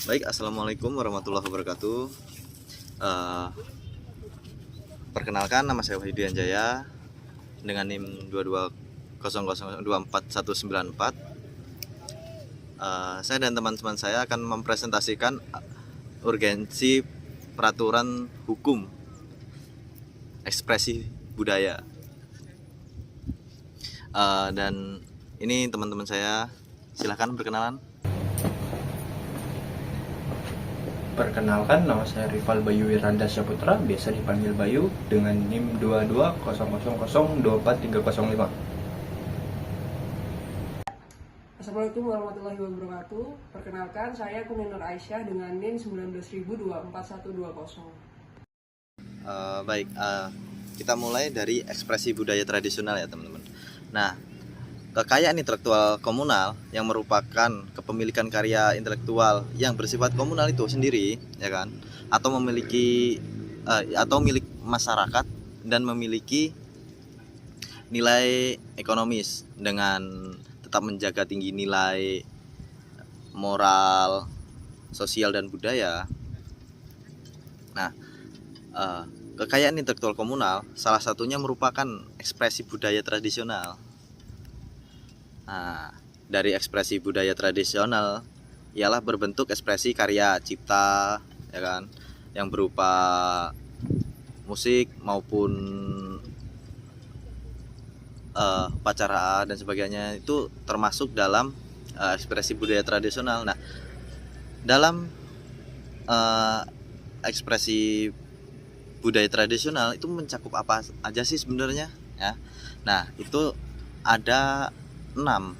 Baik, assalamualaikum warahmatullahi wabarakatuh. Eh, Perkenalkan, nama saya Wahyudi Anjaya dengan NIM 2200241194. Saya dan teman-teman saya akan mempresentasikan urgensi peraturan hukum ekspresi budaya. Dan ini teman-teman saya, silahkan berkenalan. Perkenalkan, nama saya Rival Bayu Wiranda Saputra, biasa dipanggil Bayu, dengan NIM 2200024305. Assalamualaikum warahmatullahi wabarakatuh. Perkenalkan, saya Kuninur Aisyah dengan NIM 190024120. Baik, kita mulai dari ekspresi budaya tradisional ya teman-teman. Nah, kekayaan intelektual komunal yang merupakan kepemilikan karya intelektual yang bersifat komunal itu sendiri, ya kan, atau memiliki atau milik masyarakat dan memiliki nilai ekonomis dengan tetap menjaga tinggi nilai moral, sosial dan budaya. Nah, kekayaan intelektual komunal salah satunya merupakan ekspresi budaya tradisional. Nah, dari ekspresi budaya tradisional ialah berbentuk ekspresi karya cipta, ya kan, yang berupa musik maupun upacara dan sebagainya, itu termasuk dalam ekspresi budaya tradisional. Nah, dalam ekspresi budaya tradisional itu mencakup apa aja sih sebenarnya, ya? Nah, itu ada 6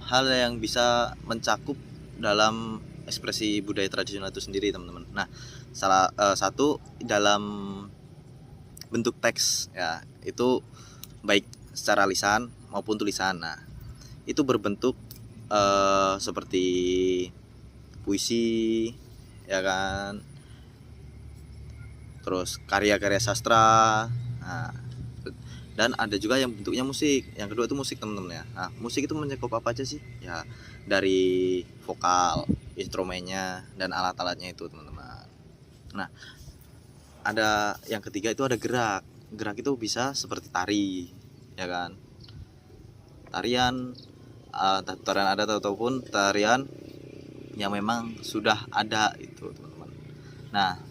hal yang bisa mencakup dalam ekspresi budaya tradisional itu sendiri, teman-teman. Nah, salah satu dalam bentuk teks, ya, itu baik secara lisan maupun tulisan. Nah, itu berbentuk seperti puisi, ya kan, terus karya-karya sastra. Nah, dan ada juga yang bentuknya musik. Yang kedua itu musik, teman-teman ya. Nah, musik itu mencakup apa aja sih? Ya, dari vokal, instrumennya, dan alat-alatnya itu, teman-teman. Nah, ada yang ketiga itu ada gerak. Gerak itu bisa seperti tari, ya kan? Tarian, tarian adat ataupun tarian yang memang sudah ada itu, teman-teman. Nah,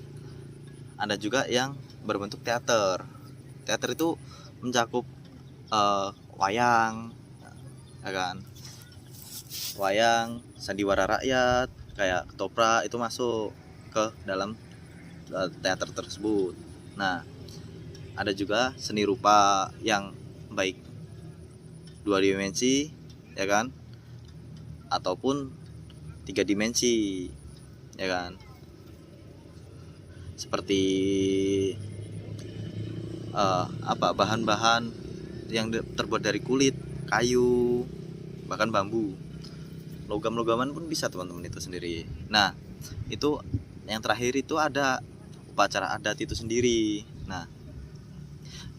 ada juga yang berbentuk teater. Teater itu mencakup wayang, ya kan, wayang, sandiwara rakyat, kayak ketoprak, itu masuk ke dalam teater tersebut. Nah, ada juga seni rupa yang baik 2 dimensi, ya kan, ataupun 3 dimensi, ya kan, seperti bahan-bahan yang terbuat dari kulit, kayu, bahkan bambu. Logam-logaman pun bisa, teman-teman, itu sendiri. Nah, itu yang terakhir itu ada upacara adat itu sendiri. Nah,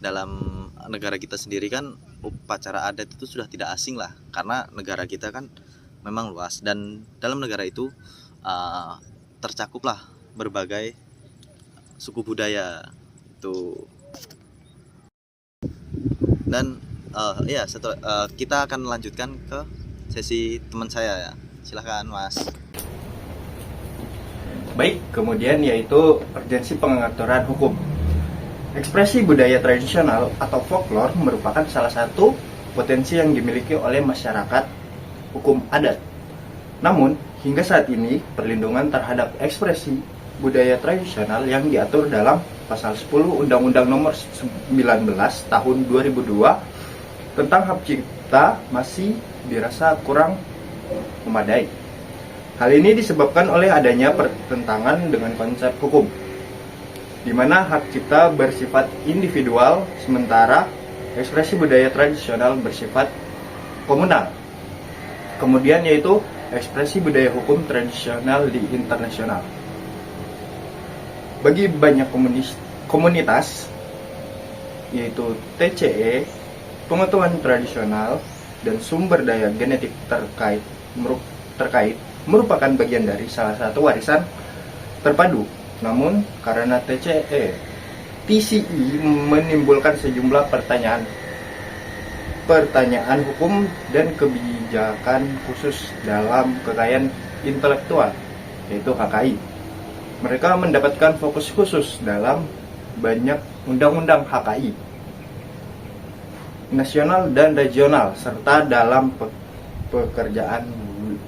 dalam negara kita sendiri kan upacara adat itu sudah tidak asing lah, karena negara kita kan memang luas, dan dalam negara itu tercakuplah berbagai suku budaya itu. Dan kita akan lanjutkan ke sesi teman saya, ya. Silahkan, Mas. Baik, kemudian yaitu urgensi pengaturan hukum. Ekspresi budaya tradisional atau folklore merupakan salah satu potensi yang dimiliki oleh masyarakat hukum adat. Namun, hingga saat ini perlindungan terhadap ekspresi budaya tradisional yang diatur dalam Pasal 10 Undang-Undang Nomor 19 Tahun 2002 tentang hak cipta masih dirasa kurang memadai. Hal ini disebabkan oleh adanya pertentangan dengan konsep hukum, di mana hak cipta bersifat individual, sementara ekspresi budaya tradisional bersifat komunal. Kemudian yaitu ekspresi budaya hukum tradisional di internasional. Bagi banyak komunitas, yaitu TCE, pengetahuan tradisional dan sumber daya genetik terkait merupakan bagian dari salah satu warisan terpadu. Namun, karena TCI menimbulkan sejumlah pertanyaan hukum dan kebijakan khusus dalam kekayaan intelektual, yaitu HKI. Mereka mendapatkan fokus khusus dalam banyak undang-undang HKI nasional dan regional, serta dalam pekerjaan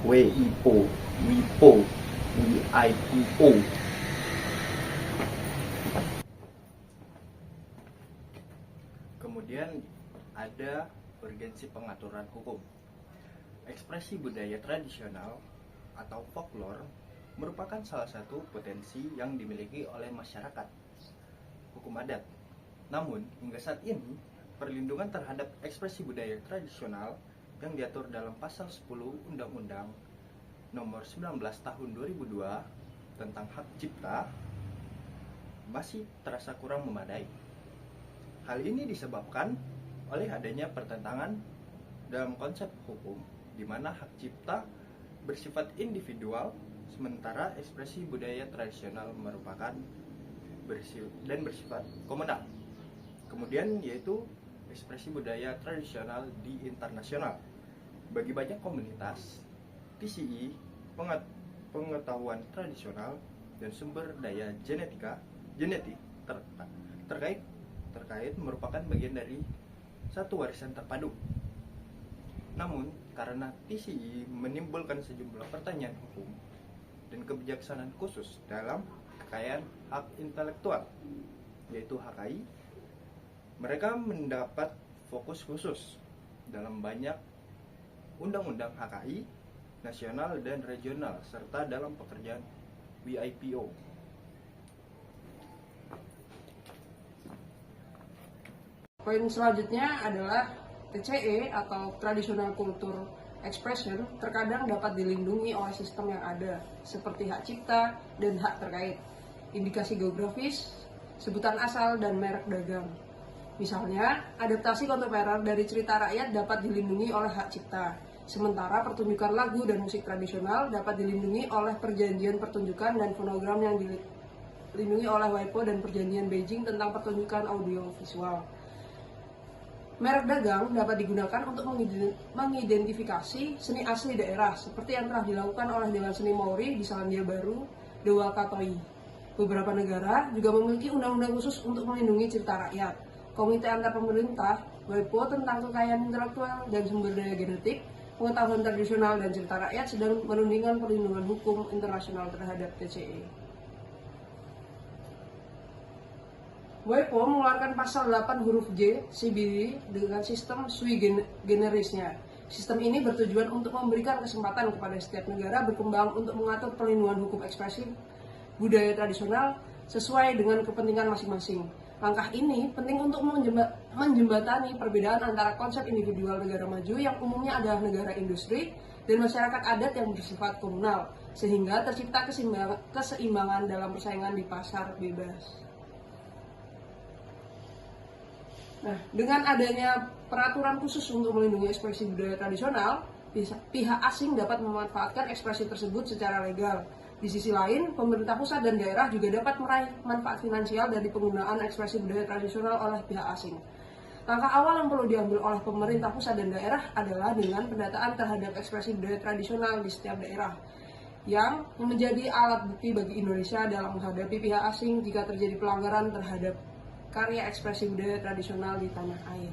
WIPO, WIPO. Kemudian ada urgensi pengaturan hukum. Ekspresi budaya tradisional atau folklore merupakan salah satu potensi yang dimiliki oleh masyarakat hukum adat. Namun, hingga saat ini, perlindungan terhadap ekspresi budaya tradisional yang diatur dalam pasal 10 Undang-Undang Nomor 19 Tahun 2002 tentang Hak Cipta masih terasa kurang memadai. Hal ini disebabkan oleh adanya pertentangan dalam konsep hukum, di mana hak cipta bersifat individual, sementara ekspresi budaya tradisional merupakan bersifat komunal. Kemudian yaitu ekspresi budaya tradisional di internasional. Bagi banyak komunitas, TCI, pengetahuan tradisional, dan sumber daya genetik terkait merupakan bagian dari satu warisan terpadu. Namun, karena TCI menimbulkan sejumlah pertanyaan hukum dan kebijaksanaan khusus dalam kekayaan hak intelektual, yaitu HKI, mereka mendapat fokus khusus dalam banyak undang-undang HKI nasional dan regional, serta dalam pekerjaan WIPO. Poin selanjutnya adalah TCE atau Traditional Culture Expression terkadang dapat dilindungi oleh sistem yang ada seperti hak cipta dan hak terkait, indikasi geografis, sebutan asal, dan merek dagang. Misalnya, adaptasi kontemporer dari cerita rakyat dapat dilindungi oleh hak cipta, sementara pertunjukan lagu dan musik tradisional dapat dilindungi oleh perjanjian pertunjukan dan fonogram yang dilindungi oleh WIPO dan perjanjian Beijing tentang pertunjukan audiovisual. Merek dagang dapat digunakan untuk mengidentifikasi seni asli daerah, seperti yang telah dilakukan oleh Dewan Seni Maori di Selandia Baru, Dewa Katoi. Beberapa negara juga memiliki undang-undang khusus untuk melindungi cerita rakyat. Komite antar pemerintah, WIPO tentang kekayaan intelektual dan sumber daya genetik, pengetahuan tradisional dan cerita rakyat sedang merundingkan perlindungan hukum internasional terhadap TCE. WIPO mengeluarkan pasal 8 huruf J CBD dengan sistem sui generisnya. Sistem ini bertujuan untuk memberikan kesempatan kepada setiap negara berkembang untuk mengatur perlindungan hukum ekspresi budaya tradisional sesuai dengan kepentingan masing-masing. Langkah ini penting untuk menjembatani perbedaan antara konsep individual negara maju yang umumnya adalah negara industri dan masyarakat adat yang bersifat komunal, sehingga tercipta keseimbangan dalam persaingan di pasar bebas. Nah, dengan adanya peraturan khusus untuk melindungi ekspresi budaya tradisional, pihak asing dapat memanfaatkan ekspresi tersebut secara legal. Di sisi lain, pemerintah pusat dan daerah juga dapat meraih manfaat finansial dari penggunaan ekspresi budaya tradisional oleh pihak asing. Langkah awal yang perlu diambil oleh pemerintah pusat dan daerah adalah dengan pendataan terhadap ekspresi budaya tradisional di setiap daerah, yang menjadi alat bukti bagi Indonesia dalam menghadapi pihak asing jika terjadi pelanggaran terhadap karya ekspresi budaya tradisional di tanah air.